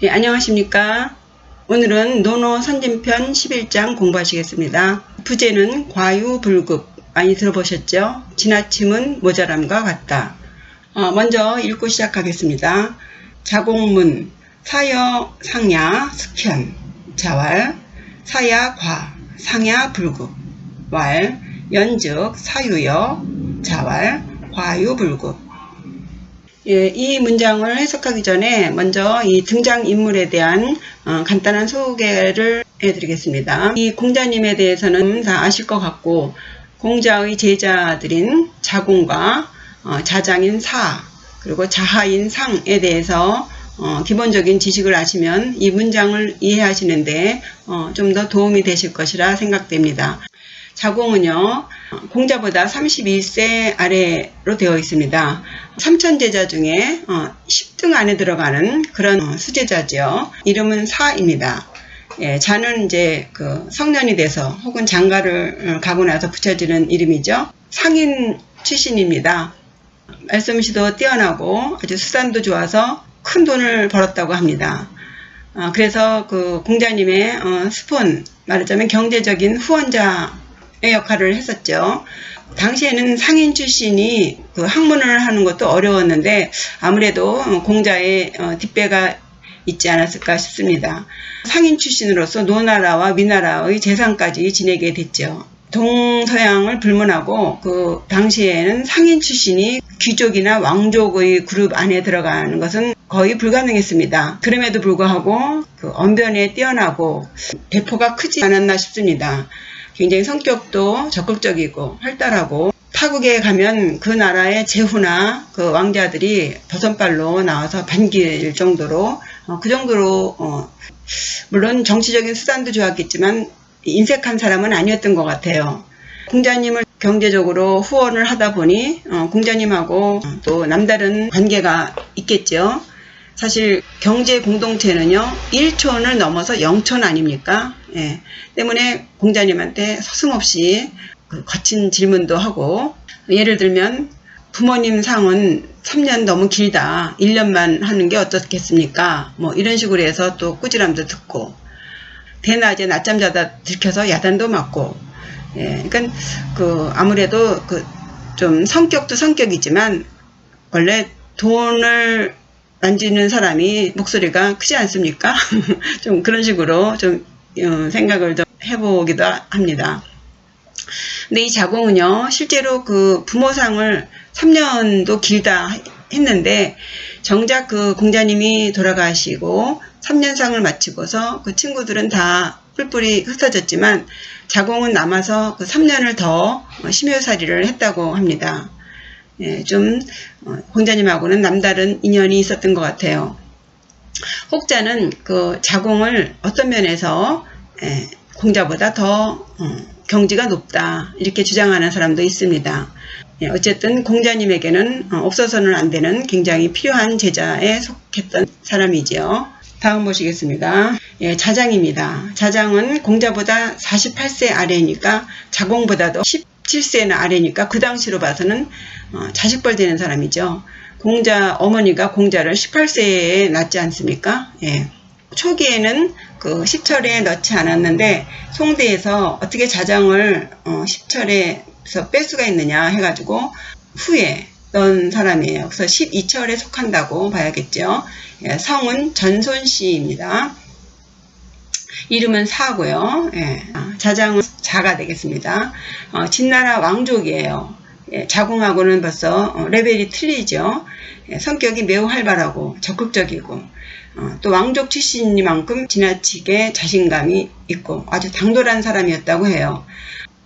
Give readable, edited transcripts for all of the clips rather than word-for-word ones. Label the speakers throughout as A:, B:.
A: 안녕하십니까. 오늘은 논어 선진편 11장 공부하시겠습니다. 부제는 과유불급 많이 들어보셨죠? 지나침은 모자람과 같다. 먼저 읽고 시작하겠습니다. 자공문 사여 상야 숙현 자왈 사야 과 상야 불급 왈 연즉 사유여 자왈 과유불급. 이 문장을 해석하기 전에 먼저 이 등장인물에 대한 간단한 소개를 해드리겠습니다. 이 공자님에 대해서는 다 아실 것 같고, 공자의 제자들인 자공과 자장인 사, 그리고 자하인 상에 대해서 기본적인 지식을 아시면 이 문장을 이해하시는데 좀 더 도움이 되실 것이라 생각됩니다. 자공은요, 공자보다 31세 아래로 되어 있습니다. 삼천제자 중에 10등 안에 들어가는 그런 수제자죠. 이름은 사입니다. 자는 이제 그 성년이 돼서 혹은 장가를 가고 나서 붙여지는 이름이죠. 상인 출신입니다. 말솜씨도 뛰어나고 아주 수단도 좋아서 큰 돈을 벌었다고 합니다. 그래서 그 공자님의 스폰, 말하자면 경제적인 후원자의 역할을 했었죠. 당시에는 상인 출신이 그 학문을 하는 것도 어려웠는데 아무래도 공자의 뒷배가 있지 않았을까 싶습니다. 상인 출신으로서 노나라와 위나라의 재산까지 지내게 됐죠. 동서양을 불문하고 그 당시에는 상인 출신이 귀족이나 왕족의 그룹 안에 들어가는 것은 거의 불가능했습니다. 그럼에도 불구하고 그 언변에 뛰어나고 대포가 크지 않았나 싶습니다. 굉장히 성격도 적극적이고 활달하고, 타국에 가면 그 나라의 제후나 그 왕자들이 버선발로 나와서 반길 정도로 그 정도로 물론 정치적인 수단도 좋았겠지만 인색한 사람은 아니었던 것 같아요. 공자님을 경제적으로 후원을 하다 보니 공자님하고 또 남다른 관계가 있겠죠. 사실 경제 공동체는요 1촌을 넘어서 0촌 아닙니까? 때문에 공자님한테 서슴없이 거친 질문도 하고, 예를 들면 부모님 상은 3년 너무 길다, 1년만 하는 게 어떻겠습니까? 뭐 이런 식으로 해서 또 꾸지람도 듣고, 대낮에 낮잠 자다 들켜서 야단도 맞고, 그러니까 아무래도 좀 성격도 성격이지만 원래 돈을 만지는 사람이 목소리가 크지 않습니까? 좀 그런 식으로 좀 생각을 좀 해보기도 합니다. 근데 이 자공은요, 실제로 그 부모상을 3년도 길다 했는데, 정작 그 공자님이 돌아가시고 3년상을 마치고서 그 친구들은 다 뿔뿔이 흩어졌지만 자공은 남아서 그 3년을 더 심효살이를 했다고 합니다. 좀 공자님하고는 남다른 인연이 있었던 것 같아요. 혹자는 그 자공을 어떤 면에서 공자보다 더 경지가 높다 이렇게 주장하는 사람도 있습니다. 어쨌든 공자님에게는 없어서는 안 되는 굉장히 필요한 제자에 속했던 사람이지요. 다음 보시겠습니다. 자장입니다. 자장은 공자보다 48세 아래니까 자공보다도 17세나 아래니까 그 당시로 봐서는 자식벌 되는 사람이죠. 공자 어머니가 공자를 18세에 낳지 않습니까? 초기에는 그 십철에 넣지 않았는데 송대에서 어떻게 자장을 십철에서 뺄 수가 있느냐 해가지고 후에 넣은 사람이에요. 그래서 12철에 속한다고 봐야겠죠. 성은 전손씨입니다. 이름은 사고요. 자장은 자가 되겠습니다. 진나라 왕족이에요. 자공하고는 벌써 레벨이 틀리죠. 성격이 매우 활발하고 적극적이고, 또 왕족 출신이만큼 지나치게 자신감이 있고 아주 당돌한 사람이었다고 해요.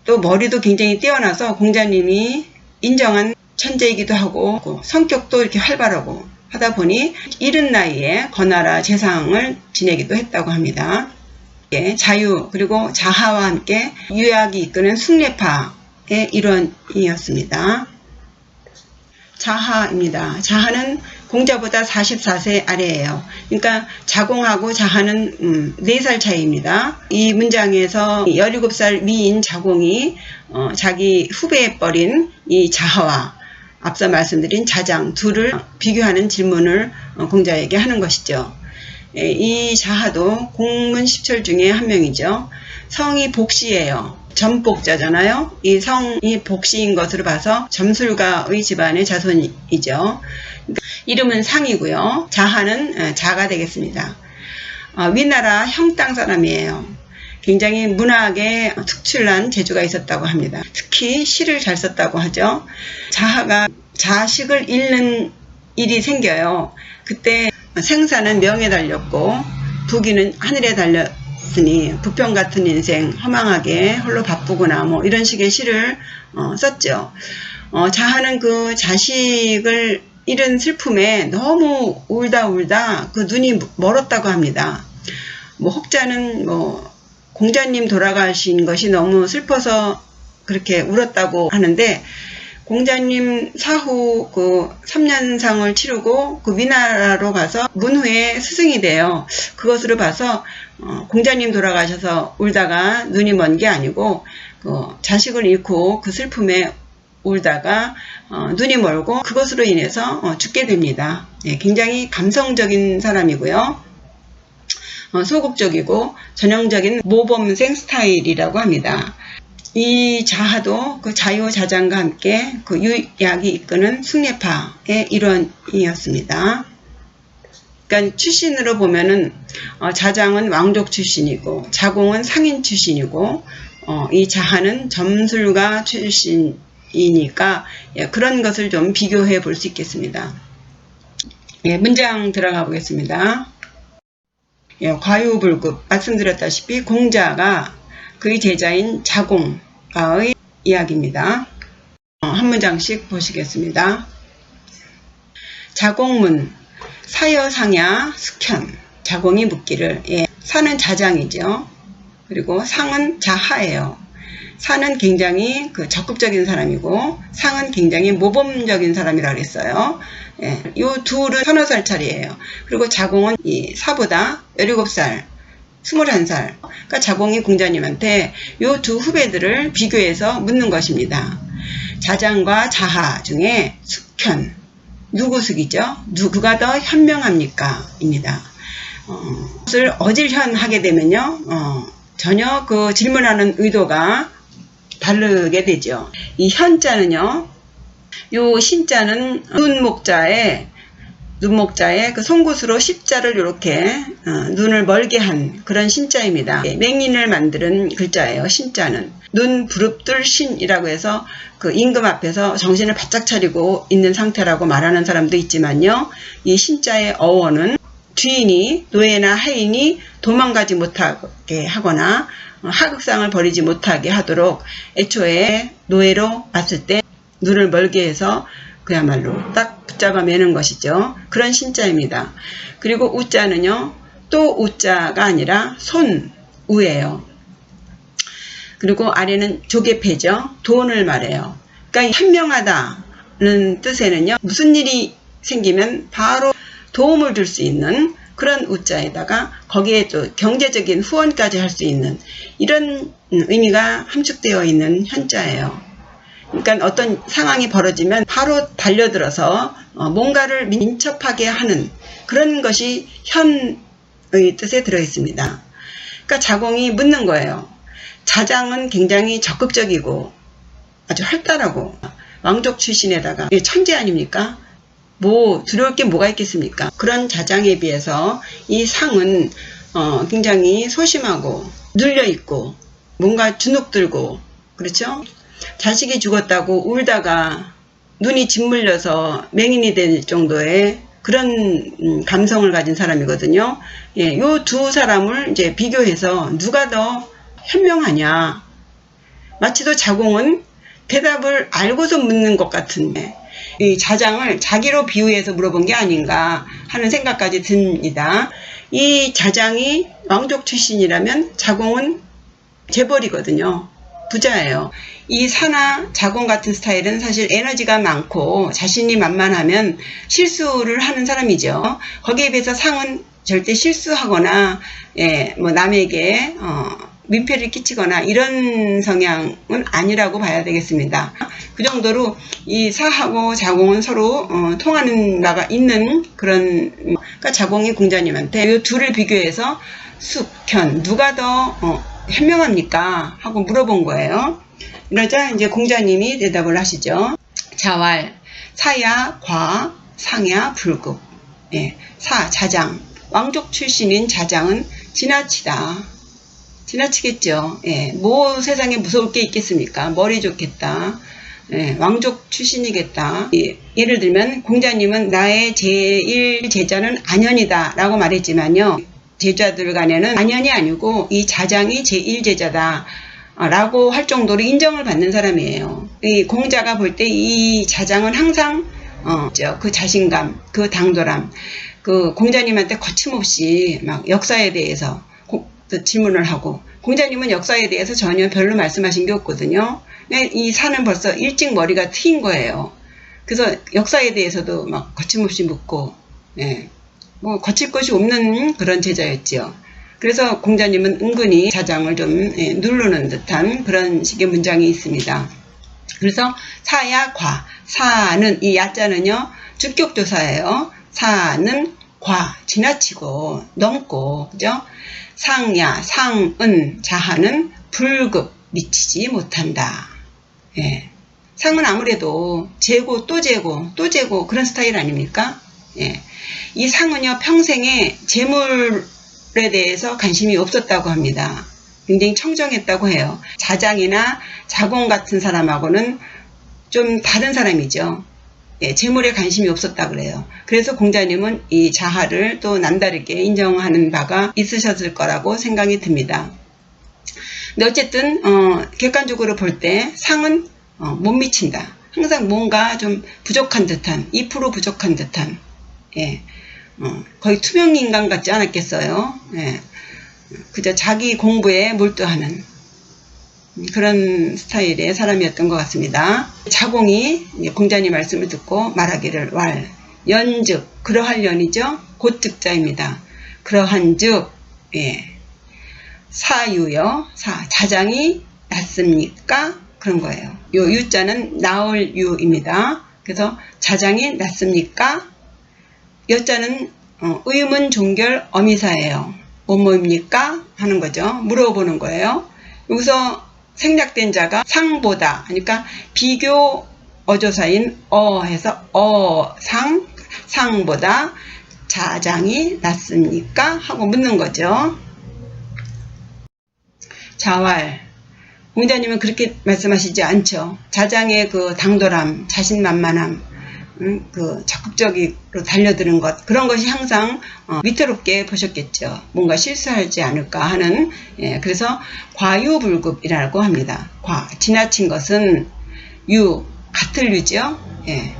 A: 또 머리도 굉장히 뛰어나서 공자님이 인정한 천재이기도 하고, 성격도 이렇게 활발하고 하다 보니 이른 나이에 거나라 재상을 지내기도 했다고 합니다. 자유 그리고 자하와 함께 유약이 이끄는 숭례파의 일원이었습니다. 자하입니다. 자하는 공자보다 44세 아래예요. 그러니까 자공하고 자하는 4살 차이입니다. 이 문장에서 17살 위인 자공이 자기 후배에 뻘인 이 자하와 앞서 말씀드린 자장 둘을 비교하는 질문을 공자에게 하는 것이죠. 이 자하도 공문 10철 중에 한 명이죠. 성이 복시예요. 점복자잖아요. 이 성이 복시인 것으로 봐서 점술가의 집안의 자손이죠. 이름은 상이고요. 자하는 자가 되겠습니다. 위나라 형땅 사람이에요. 굉장히 문학에 특출난 재주가 있었다고 합니다. 특히 시를 잘 썼다고 하죠. 자하가 자식을 잃는 일이 생겨요. 그때 생사는 명에 달렸고 부귀는 하늘에 달렸으니 부평 같은 인생 허망하게 홀로 바쁘구나 뭐 이런 식의 시를 썼죠. 자하는 그 자식을 잃은 슬픔에 너무 울다 그 눈이 멀었다고 합니다. 뭐 혹자는 공자님 돌아가신 것이 너무 슬퍼서 그렇게 울었다고 하는데, 공자님 사후 그 3년상을 치르고 그 위나라로 가서 문후에 스승이 돼요. 그것으로 봐서 공자님 돌아가셔서 울다가 눈이 먼 게 아니고 자식을 잃고 그 슬픔에 울다가 눈이 멀고 그것으로 인해서 죽게 됩니다. 굉장히 감성적인 사람이고요. 소극적이고 전형적인 모범생 스타일이라고 합니다. 이 자하도 그 자유자장과 함께 그 유약이 이끄는 숭례파의 일원이었습니다. 그러니까 출신으로 보면은 자장은 왕족 출신이고 자공은 상인 출신이고 이 자하는 점술가 출신이니까 그런 것을 좀 비교해 볼 수 있겠습니다. 문장 들어가 보겠습니다. 과유불급 말씀드렸다시피 공자가 그의 제자인 자공과의 이야기입니다. 한 문장씩 보시겠습니다. 자공문 사여상야 숙현. 자공이 묻기를, 사는 자장이죠. 그리고 상은 자하예요. 사는 굉장히 적극적인 사람이고 상은 굉장히 모범적인 사람이라고 그랬어요. 이 둘은 서너 살 차이예요. 그리고 자공은 이 사보다 17살, 21살. 그러니까 자공이 공자님한테 이 두 후배들을 비교해서 묻는 것입니다. 자장과 자하 중에 숙현, 누구 숙이죠? 누가 더 현명합니까? 입니다. 그것을 어질현하게 되면요, 전혀 그 질문하는 의도가 다르게 되죠. 이 현자는요, 요 신자는 눈목자의 그 송곳으로 십자를 이렇게 눈을 멀게 한 그런 신자입니다. 맹인을 만드는 글자예요. 신자는 눈 부릅뜰 신이라고 해서 그 임금 앞에서 정신을 바짝 차리고 있는 상태라고 말하는 사람도 있지만요, 이 신자의 어원은 주인이 노예나 하인이 도망가지 못하게 하거나 하극상을 벌이지 못하게 하도록 애초에 노예로 봤을 때 눈을 멀게 해서 그야말로 딱 붙잡아 매는 것이죠. 그런 신자입니다. 그리고 우자는요, 또 우자가 아니라 손우예요. 그리고 아래는 조개패죠. 돈을 말해요. 그러니까 현명하다는 뜻에는요, 무슨 일이 생기면 바로 도움을 줄 수 있는 그런 우자에다가 거기에 또 경제적인 후원까지 할 수 있는 이런 의미가 함축되어 있는 현자예요. 그러니까 어떤 상황이 벌어지면 바로 달려들어서 뭔가를 민첩하게 하는 그런 것이 현의 뜻에 들어 있습니다. 그러니까 자공이 묻는 거예요. 자장은 굉장히 적극적이고 아주 활달하고 왕족 출신에다가 천재 아닙니까? 뭐 두려울 게 뭐가 있겠습니까? 그런 자장에 비해서 이 상은 굉장히 소심하고 눌려있고 뭔가 주눅들고, 그렇죠? 자식이 죽었다고 울다가 눈이 짓물려서 맹인이 될 정도의 그런 감성을 가진 사람이거든요. 요 두 사람을 이제 비교해서 누가 더 현명하냐. 마치도 자공은 대답을 알고서 묻는 것 같은데 이 자장을 자기로 비유해서 물어본 게 아닌가 하는 생각까지 듭니다. 이 자장이 왕족 출신이라면 자공은 재벌이거든요. 부자예요. 이 사나 자공 같은 스타일은 사실 에너지가 많고 자신이 만만하면 실수를 하는 사람이죠. 거기에 비해서 상은 절대 실수하거나 뭐 남에게 민폐를 끼치거나 이런 성향은 아니라고 봐야 되겠습니다. 그 정도로 이 사하고 자공은 서로 통하는 바가 있는 그런, 그러니까 자공이 공자님한테 이 둘을 비교해서 숙, 현 누가 더 현명합니까? 하고 물어본 거예요. 이러자 이제 공자님이 대답을 하시죠. 자왈, 사야, 과, 상야, 불급. 예, 자장. 왕족 출신인 자장은 지나치다. 지나치겠죠. 예, 뭐 세상에 무서울 게 있겠습니까? 머리 좋겠다. 예, 왕족 출신이겠다. 예를 들면 공자님은 나의 제1 제자는 안현이다 라고 말했지만요. 제자들 간에는 안현이 아니고 이 자장이 제1 제자다 라고 할 정도로 인정을 받는 사람이에요. 이 공자가 볼 때 이 자장은 항상 그 자신감, 그 당돌함, 그 공자님한테 거침없이 막 역사에 대해서 질문을 하고, 공자님은 역사에 대해서 전혀 별로 말씀하신 게 없거든요. 이 산은 벌써 일찍 머리가 트인 거예요. 그래서 역사에 대해서도 막 거침없이 묻고, 예, 뭐 거칠 것이 없는 그런 제자였지요. 그래서 공자님은 은근히 자장을 좀 누르는 듯한 그런 식의 문장이 있습니다. 그래서 사야, 과. 사는, 이 야자는요, 주격조사예요. 사는 과, 지나치고 넘고, 그죠? 상야, 상은, 자하는 불급, 미치지 못한다. 예. 상은 아무래도 재고 또 재고 또 재고 그런 스타일 아닙니까? 예. 이 상은요, 평생에 재물에 대해서 관심이 없었다고 합니다. 굉장히 청정했다고 해요. 자장이나 자공 같은 사람하고는 좀 다른 사람이죠. 예, 재물에 관심이 없었다 그래요. 그래서 공자님은 이 자하를 또 남다르게 인정하는 바가 있으셨을 거라고 생각이 듭니다. 근데 어쨌든 객관적으로 볼 때 상은 못 미친다. 항상 뭔가 좀 부족한 듯한, 2% 부족한 듯한, 예, 거의 투명인간 같지 않았겠어요. 예, 그저 자기 공부에 몰두하는 그런 스타일의 사람이었던 것 같습니다. 자공이 공자님 말씀을 듣고 말하기를 왈, 연즉, 그러할 연이죠. 곧즉자입니다. 그러한즉, 예, 사유요, 자장이 낫습니까? 그런 거예요. 요 유자는 나올 유입니다. 그래서 자장이 낫습니까? 여자는 의문 종결 어미사예요. 뭐입니까? 하는 거죠. 물어보는 거예요. 여기서 생략된 자가 상보다, 그러니까 비교 어조사인 해서 상보다 자장이 낫습니까? 하고 묻는 거죠. 자왈, 공자님은 그렇게 말씀하시지 않죠. 자장의 그 당돌함, 자신만만함, 그 적극적으로 달려드는 것, 그런 것이 항상 위태롭게 보셨겠죠. 뭔가 실수하지 않을까 하는. 예, 그래서 과유불급이라고 합니다. 지나친 것은 같을 유죠. 예,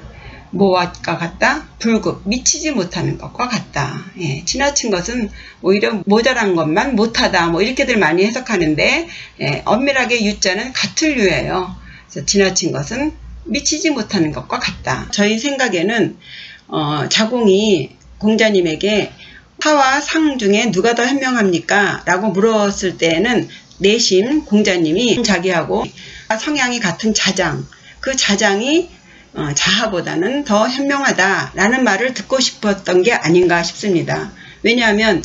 A: 뭐와 같다? 불급, 미치지 못하는 것과 같다. 예, 지나친 것은 오히려 모자란 것만 못하다, 뭐 이렇게들 많이 해석하는데, 예, 엄밀하게 유자는 같을 유예요. 그래서 지나친 것은 미치지 못하는 것과 같다. 저희 생각에는 자공이 공자님에게 하와 상 중에 누가 더 현명합니까? 라고 물었을 때는 내심 공자님이 자기하고 성향이 같은 자장, 그 자장이 자하보다는 더 현명하다라는 말을 듣고 싶었던 게 아닌가 싶습니다. 왜냐하면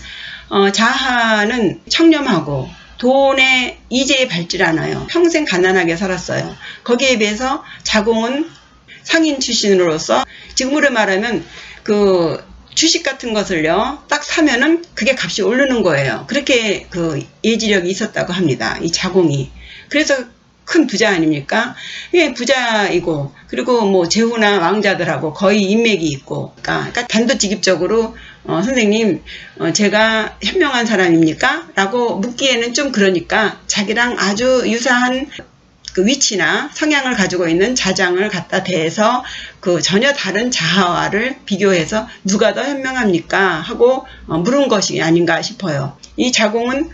A: 자하는 청렴하고 돈에 이제에 밟질 않아요. 평생 가난하게 살았어요. 거기에 비해서 자공은 상인 출신으로서 지금으로 말하면 그 주식 같은 것을요, 딱 사면은 그게 값이 오르는 거예요. 그렇게 그 예지력이 있었다고 합니다. 이 자공이. 그래서 큰 부자 아닙니까? 예, 부자이고, 그리고 뭐 제후나 왕자들하고 거의 인맥이 있고, 그러니까 단도직입적으로 선생님, 제가 현명한 사람입니까? 라고 묻기에는 좀 그러니까 자기랑 아주 유사한 그 위치나 성향을 가지고 있는 자장을 갖다 대서 그 전혀 다른 자하와를 비교해서 누가 더 현명합니까? 하고 물은 것이 아닌가 싶어요. 이 자공은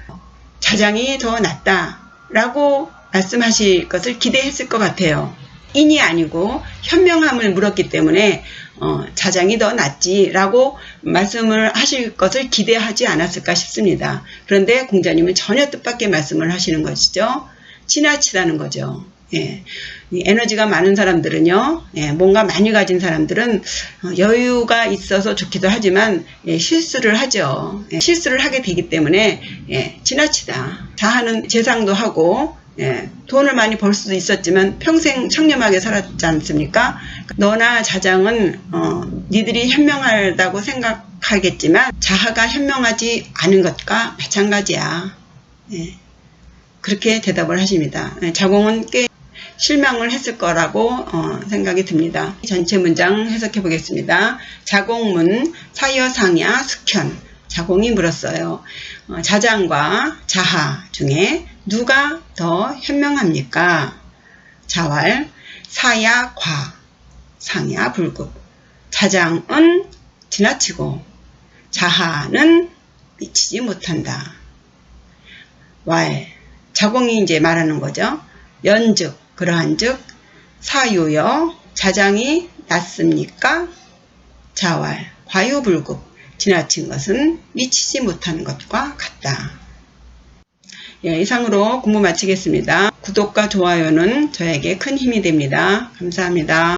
A: 자장이 더 낫다라고 말씀하실 것을 기대했을 것 같아요. 인이 아니고 현명함을 물었기 때문에 자장이 더 낫지라고 말씀을 하실 것을 기대하지 않았을까 싶습니다. 그런데 공자님은 전혀 뜻밖의 말씀을 하시는 것이죠. 지나치다는 거죠. 예. 에너지가 많은 사람들은요, 뭔가 많이 가진 사람들은 여유가 있어서 좋기도 하지만 실수를 하죠. 실수를 하게 되기 때문에 지나치다. 자하는 재상도 하고 돈을 많이 벌 수도 있었지만 평생 청렴하게 살았지 않습니까? 너나 자장은 니들이 현명하다고 생각하겠지만 자하가 현명하지 않은 것과 마찬가지야. 그렇게 대답을 하십니다. 자공은 꽤 실망을 했을 거라고 생각이 듭니다. 전체 문장 해석해 보겠습니다. 자공문 사여상야 숙현. 자공이 물었어요. 자장과 자하 중에 누가 더 현명합니까? 자왈 사야 과 상야 불급. 자장은 지나치고 자하는 미치지 못한다. 왈 자공이 이제 말하는 거죠. 연즉 그러한즉 사유여 자장이 낫습니까? 자왈 과유불급 지나친 것은 미치지 못하는 것과 같다. 이상으로 공부 마치겠습니다. 구독과 좋아요는 저에게 큰 힘이 됩니다. 감사합니다.